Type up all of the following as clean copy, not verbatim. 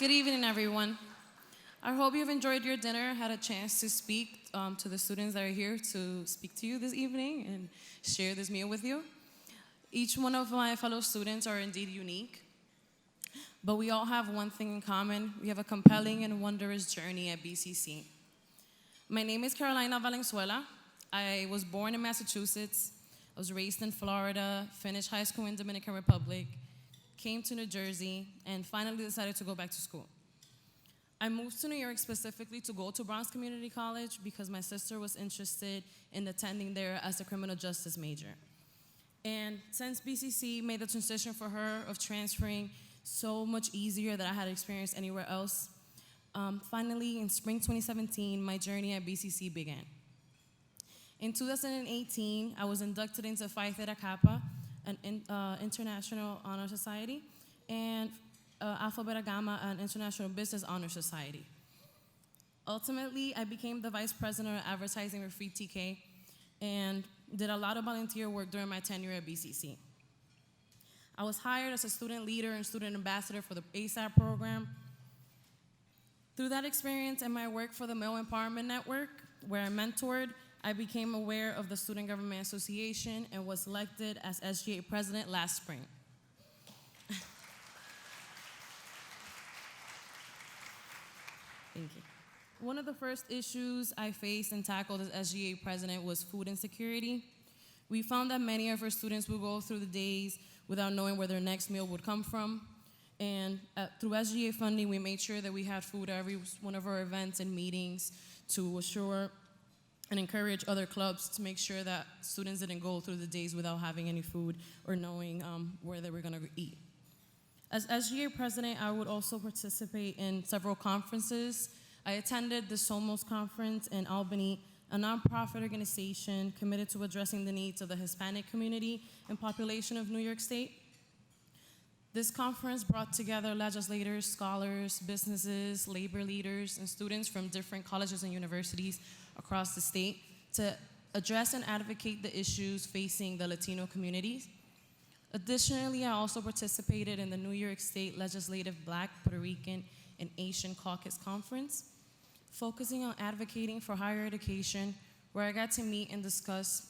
Good evening, everyone. I hope you've enjoyed your dinner, had a chance to speak to the students that are here to speak to you this evening and share this meal with you. Each one of my fellow students are indeed unique, but we all have one thing in common. We have a compelling and wondrous journey at BCC. My name is Valenzuela. I was born in Massachusetts. I was raised in Florida, finished high school in Dominican Republic, came to New Jersey, and finally decided to go back to school. I moved to New York specifically to go to Bronx Community College because my sister was interested in attending there as a criminal justice major. And since BCC made the transition for her of transferring so much easier than I had experienced anywhere else, finally in spring 2017, my journey at BCC began. In 2018, I was inducted into Phi Theta Kappa, an international honor society, and Alpha Beta Gamma, an international business honor society. Ultimately, I became the vice president of advertising for Free TK and did a lot of volunteer work during my tenure at BCC. I was hired as a student leader and student ambassador for the ASAP program. Through that experience and my work for the Male Empowerment Network, where I mentored, I became aware of the Student Government Association and was elected as SGA president last spring. Thank you. One of the first issues I faced and tackled as SGA president was food insecurity. We found that many of our students would go through the days without knowing where their next meal would come from. And through SGA funding, we made sure that we had food at every one of our events and meetings to assure and encourage other clubs to make sure that students didn't go through the days without having any food or knowing where they were gonna eat. As SGA president, I would also participate in several conferences. I attended the SOMOS conference in Albany, a nonprofit organization committed to addressing the needs of the Hispanic community and population of New York State. This conference brought together legislators, scholars, businesses, labor leaders, and students from different colleges and universities across the state to address and advocate the issues facing the Latino communities. Additionally, I also participated in the New York State Legislative Black, Puerto Rican, and Asian Caucus Conference, focusing on advocating for higher education, where I got to meet and discuss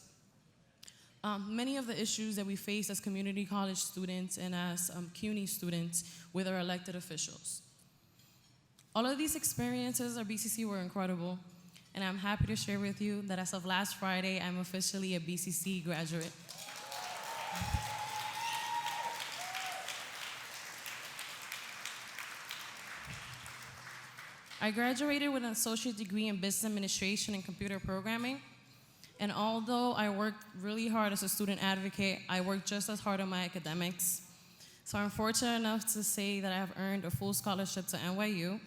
many of the issues that we face as community college students and as CUNY students with our elected officials. All of these experiences at BCC were incredible, and I'm happy to share with you that as of last Friday, I'm officially a BCC graduate. I graduated with an associate degree in business administration and computer programming. And although I worked really hard as a student advocate, I worked just as hard on my academics. So I'm fortunate enough to say that I have earned a full scholarship to NYU.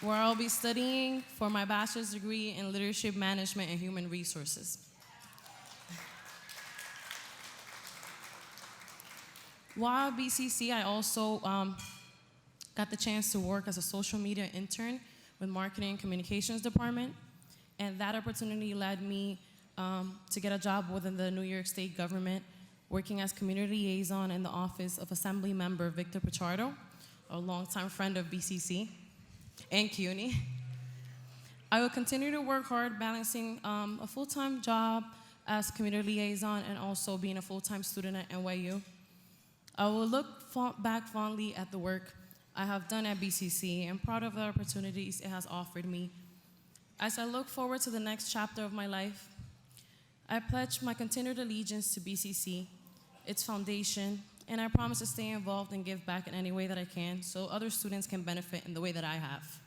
Where I'll be studying for my bachelor's degree in leadership management and human resources. While at BCC, I also got the chance to work as a social media intern with marketing and communications department. And that opportunity led me to get a job within the New York State government, working as community liaison in the office of Assembly Member Victor Pichardo, a longtime friend of BCC and CUNY. I will continue to work hard balancing a full-time job as community liaison and also being a full-time student at NYU. I will look back fondly at the work I have done at BCC and proud of the opportunities it has offered me. As I look forward to the next chapter of my life, I pledge my continued allegiance to BCC, its foundation, and I promise to stay involved and give back in any way that I can so other students can benefit in the way that I have.